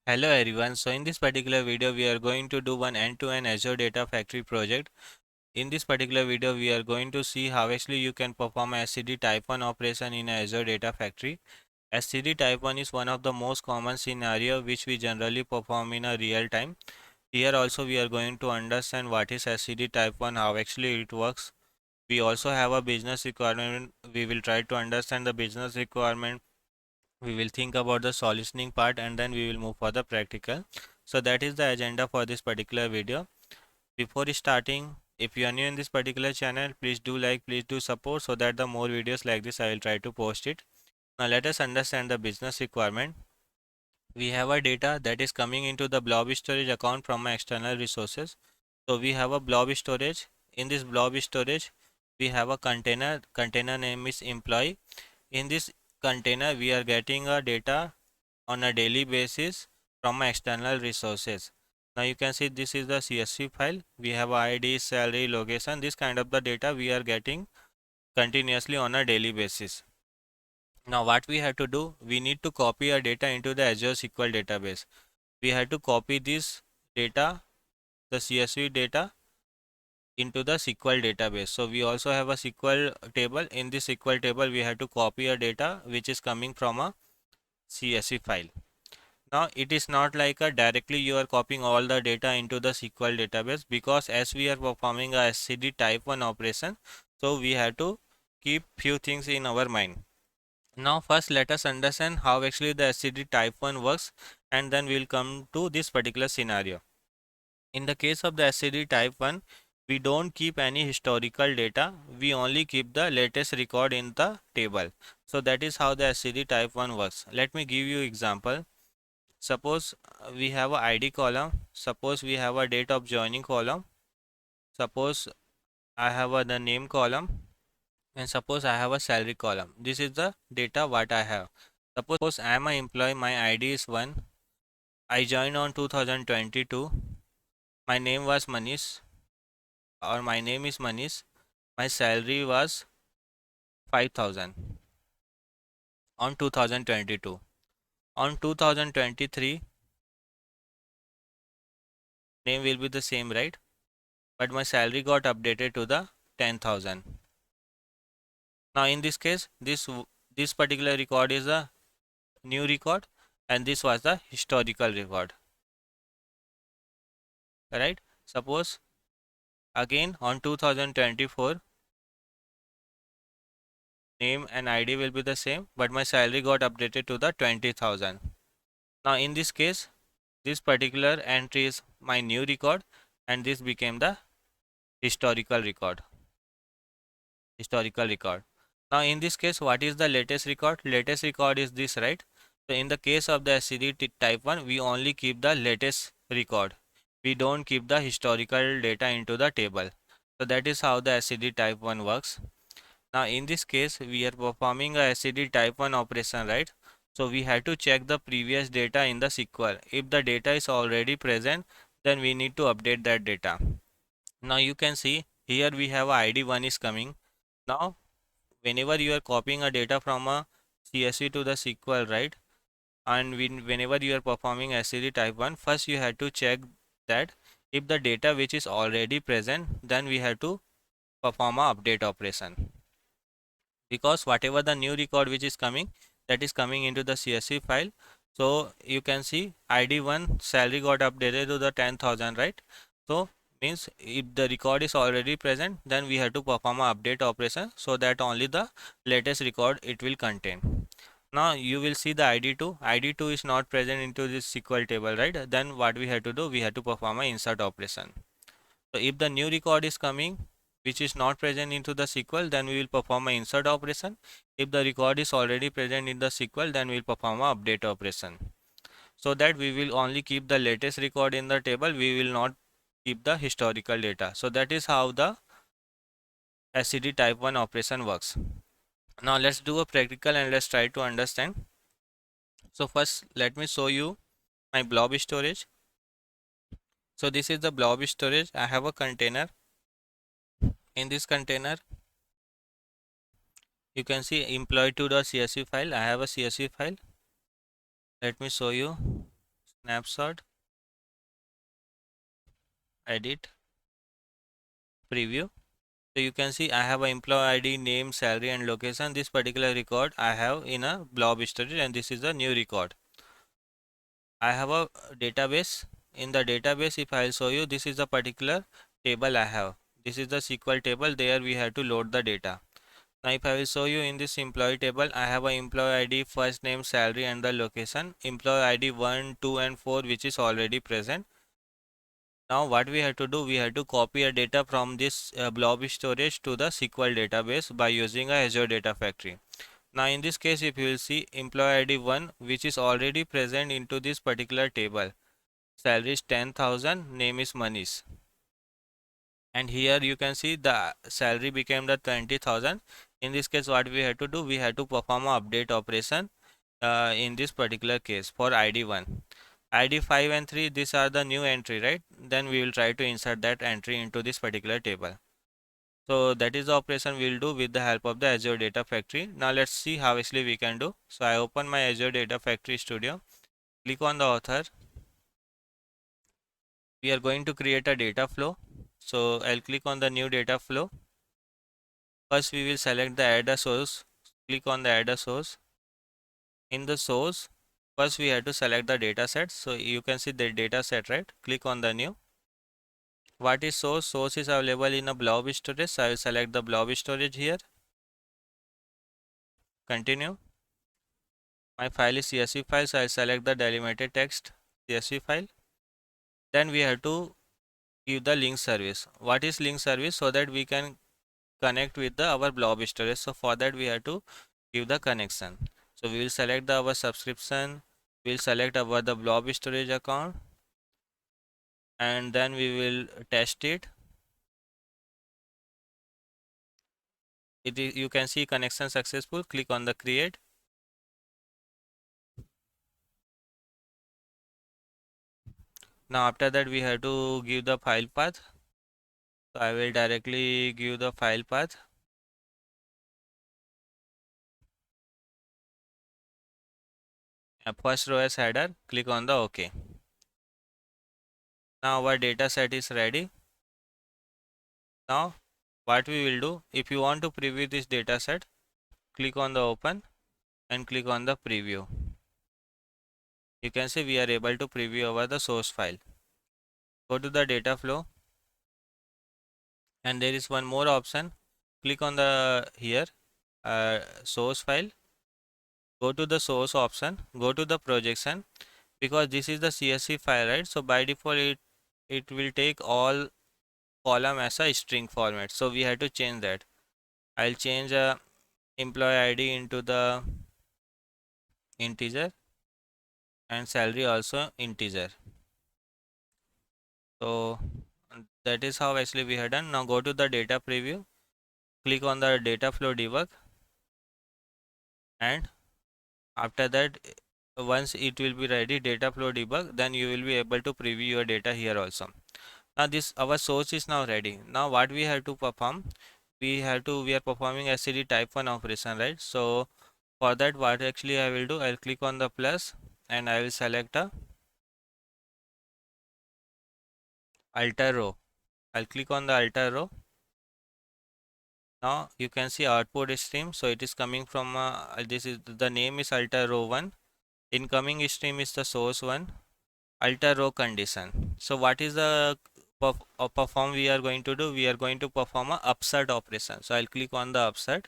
Hello everyone. So in this particular video we are going to do one end-to-end Azure Data Factory project. In this particular video we are going to see how actually you can perform a SCD Type 1 operation in Azure Data Factory. SCD Type 1 is one of the most common scenario which we generally perform in a real time. Here also we are going to understand what is SCD Type 1, how actually it works. We also have a business requirement. We will try to understand the business requirement. We will think about the solutioning part and then we will move for the practical. So that is the agenda for this particular video. Before starting, if you are new in this particular channel, please do like, please do support so that the more videos like this I will try to post it. Now let us understand the business requirement. We have a data that is coming into the blob storage account from my external resources. So we have a blob storage. In this blob storage we have a container name is employee. In this container we are getting a data on a daily basis from my external resources. Now you can see this is the CSV file. We have ID, salary, location, this kind of the data we are getting continuously on a daily basis. Now what we have to do, we need to copy our data into the Azure SQL database. We have to copy this data, the CSV data, into the SQL database. So we also have a SQL table. In this SQL table we have to copy a data which is coming from a CSV file. Now it is not like a directly you are copying all the data into the SQL database, because as we are performing a SCD type 1 operation, so we have to keep few things in our mind. Now first let us understand how actually the SCD type 1 works, and then we'll come to this particular scenario. In the case of the SCD type 1, we don't keep any historical data, we only keep the latest record in the table. So that is how the SCD type 1 works. Let me give you example. Suppose we have a ID column, suppose we have a date of joining column, suppose I have the name column, and suppose I have a salary column. This is the data what I have. Suppose I am an employee, my ID is 1, I joined on 2022, my name was Manish, or my name is Manish, my salary was 5000 on 2022. On 2023, name will be the same, right? But my salary got updated to the 10,000. Now in this case, this particular record is a new record and this was the historical record, right? Suppose again on 2024, name and ID will be the same, but my salary got updated to the 20,000. Now in this case, this particular entry is my new record and this became the historical record. Now in this case, what is the latest record? Latest record is this, right? So in the case of the SCD type 1, we only keep the latest record. We don't keep the historical data into the table. So that is how the SCD type 1 works. Now in this case, we are performing a SCD type 1 operation, right? So we have to check the previous data in the SQL. If the data is already present, then we need to update that data. Now you can see here we have ID 1 is coming. Now whenever you are copying a data from a CSV to the SQL, right? And whenever you are performing SCD type 1, first you have to check that if the data which is already present, then we have to perform a update operation, because whatever the new record which is coming, that is coming into the CSV file. So you can see ID1 salary got updated to the 10,000, right? So means if the record is already present, then we have to perform a update operation so that only the latest record it will contain. Now you will see the ID2 is not present into this SQL table, right? Then what we have to do, we have to perform a insert operation. So if the new record is coming which is not present into the SQL, then we will perform an insert operation. If the record is already present in the SQL, then we will perform an update operation. So that we will only keep the latest record in the table, we will not keep the historical data. So that is how the SCD type 1 operation works. Now let's do a practical and let's try to understand. So first let me show you my blob storage. So this is the blob storage. I have a container. In this container you can see employee to the CSV file. I have a CSV file. Let me show you. snapshot, edit, preview. So you can see I have a employee ID, name, salary and location. This particular record I have in a blob storage, and this is the new record. I have a database. In the database, if I'll show you, this is the particular table I have. This is the SQL table. There we have to load the data. Now if I will show you in this employee table, I have a employee ID, first name, salary and the location. Employee ID 1, 2 and 4 which is already present. Now what we have to do, we have to copy a data from this blob storage to the SQL database by using a Azure Data Factory. Now in this case, if you will see employee ID 1 which is already present into this particular table. Salary is 10,000, name is Manish. And here you can see the salary became the 20,000. In this case, what we have to do, we have to perform a update operation in this particular case for ID 1. ID 5 and 3, these are the new entry, right? Then we will try to insert that entry into this particular table. So that is the operation we will do with the help of the Azure Data Factory. Now let's see how actually we can do. So I open my Azure Data Factory Studio, click on the author. We are going to create a data flow. So I'll click on the new data flow. First we will select the add a source. Click on the add a source. In the source, first we have to select the data set. So you can see the data set, right? Click on the new. What is source? Source is available in a blob storage. So I will select the blob storage here. Continue. My file is CSV file, so I will select the delimited text CSV file. Then we have to give the link service. What is link service? So that we can connect with the our blob storage. So for that we have to give the connection. So we will select our subscription. We will select our the blob storage account, and then we will test it. It is, you can see connection successful. Click on the create. Now after that we have to give the file path. So I will directly give the file path. First row as header. Click on the OK. Now our data set is ready. Now what we will do, if you want to preview this data set, click on the open and click on the preview. You can see we are able to preview over the source file. Go to the data flow, and there is one more option. Click on the here source file. Go to the source option, go to the projection, because this is the CSV file, right? So by default it will take all column as a string format. So we have to change that. I'll change employee ID into the integer and salary also integer. So that is how actually we have done. Now go to the data preview, click on the data flow debug, and after that, once it will be ready data flow debug, then you will be able to preview your data here also. Now this our source is now ready. Now what we have to perform, we are performing SCD Type1 operation, right? So for that, what actually I will do, I'll click on the plus and I will select a alter row. I'll click on the alter row. Now you can see output stream. So it is coming from this is the name is alter row 1. Incoming stream is the source 1. Alter row condition. So what is the perform we are going to do? We are going to perform a upsert operation. So I'll click on the upsert.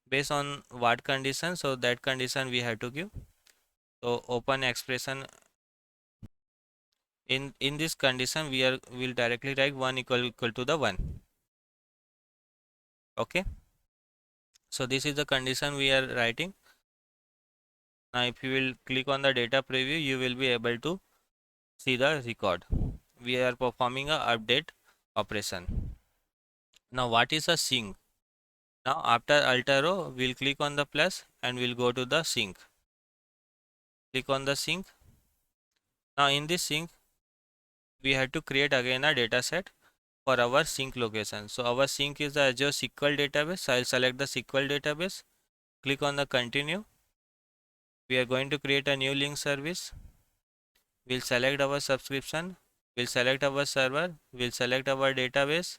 Based on what condition? So that condition we have to give. So open expression. In this condition we will directly write 1 equal to the 1. Okay. So this is the condition we are writing. Now if you will click on the data preview, you will be able to see the record. We are performing a update operation. Now what is a sync? Now after alter row, we'll click on the plus and we'll go to the sync. Click on the sync. Now in this sync, we have to create again a data set for our sync location. So our sync is the Azure SQL database. So I'll select the SQL database. Click on the continue. We are going to create a new link service. We'll select our subscription, we'll select our server, we'll select our database,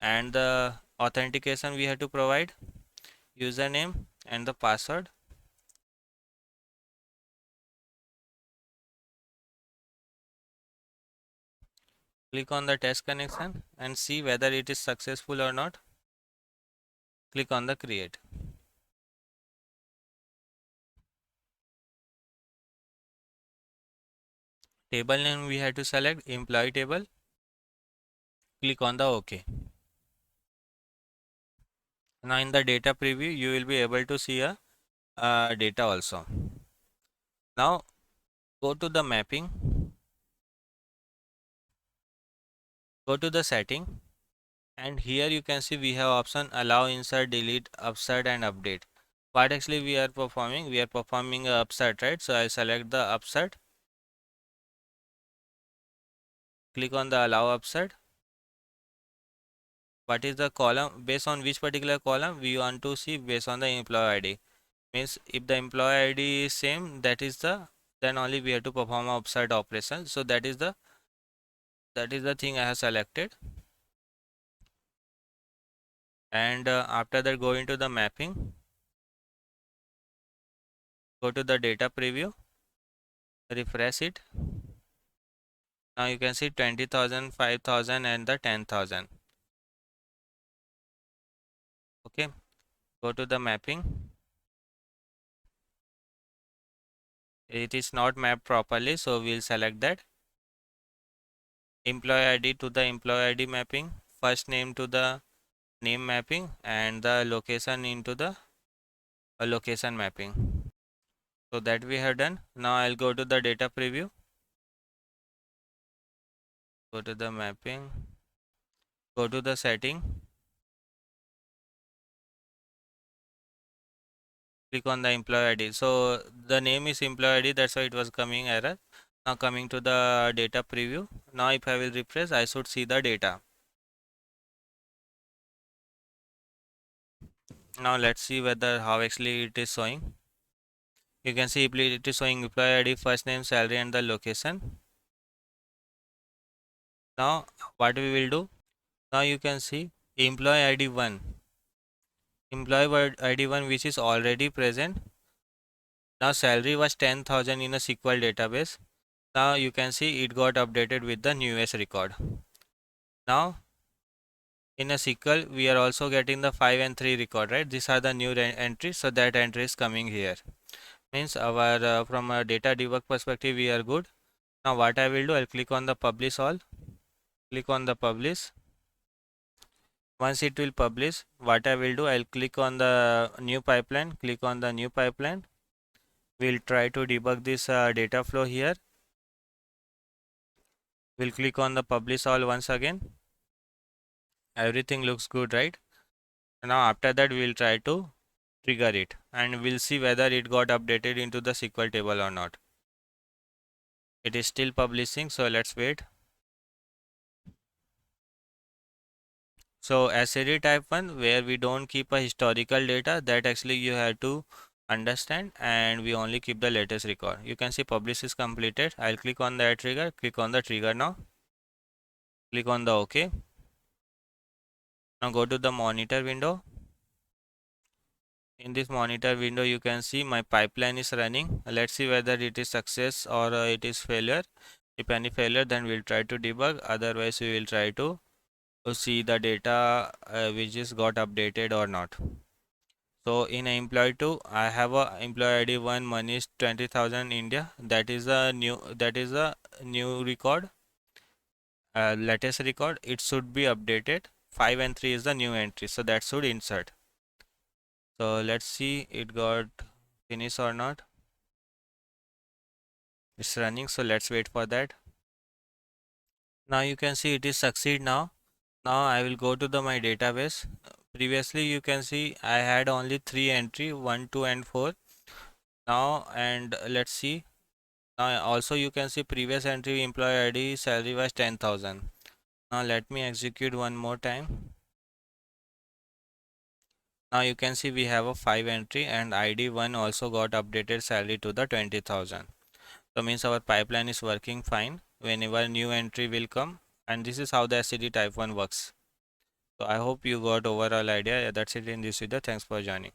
and the authentication we have to provide, username and the password. Click on the test connection and see whether it is successful or not. Click on the create. Table name we have to select employee table. Click on the OK. Now in the data preview you will be able to see a data also. Now go to the mapping, go to the setting, and here you can see we have option allow, insert, delete, upsert and update. What actually we are performing? We are performing a upsert, right? So I select the upsert, click on the allow upsert. What is the column? Based on which particular column we want to see? Based on the employee ID. Means if the employee ID is same, that is the, then only we have to perform a upsert operation. So that is the thing I have selected. And after that go into the mapping, go to the data preview, refresh it. Now you can see 20,000, 5,000 and the 10,000. Okay, go to the mapping. It is not mapped properly, so we'll select that. Employee ID to the employee ID mapping, first name to the name mapping, and the location into the location mapping. So that we have done. Now I'll go to the data preview, go to the mapping, go to the setting, click on the employee ID. So the name is employee ID, that's why it was coming error. Now coming to the data preview. Now if I will refresh, I should see the data. Now let's see whether how actually it is showing. You can see it is showing employee ID, first name, salary and the location. Now what we will do? Now you can see employee ID 1. Employee ID 1 which is already present. Now salary was 10,000 in a SQL database. Now you can see it got updated with the newest record. Now in a SQL we are also getting the 5 and 3 record, right? These are the new entries, so that entry is coming here. Means our from a data debug perspective we are good. Now what I will do, I'll click on the publish all, click on the publish. Once it will publish, what I will do, I'll click on the new pipeline, click on the new pipeline. We'll try to debug this data flow here. We'll click on the publish all once again. Everything looks good, right? Now after that we'll try to trigger it and we'll see whether it got updated into the SQL table or not. It is still publishing, so let's wait. So SCD type 1 where we don't keep a historical data, that actually you have to understand, and we only keep the latest record. You can see publish is completed. I'll click on that trigger, click on the trigger now, click on the OK. Now go to the monitor window. In this monitor window you can see my pipeline is running. Let's see whether it is success or it is failure. If any failure, then we'll try to debug, otherwise we will try to see the data which is got updated or not. So in employee 2 I have a employee ID 1 manish 20,000 India, that is a new record, latest record. It should be updated. 5 and 3 is the new entry, so that should insert. So let's see it got finished or not. It's running, so let's wait for that. Now you can see it is succeed now. Now I will go to the my database. Previously you can see I had only 3 entry, 1, 2 and 4. Now and let's see. Now also you can see previous entry employee ID salary was 10,000. Now let me execute one more time. Now you can see we have a 5 entry and ID 1 also got updated salary to the 20,000. So means our pipeline is working fine whenever new entry will come, and this is how the SCD type 1 works. So I hope you got overall idea. Yeah, that's it in this video. Thanks for joining.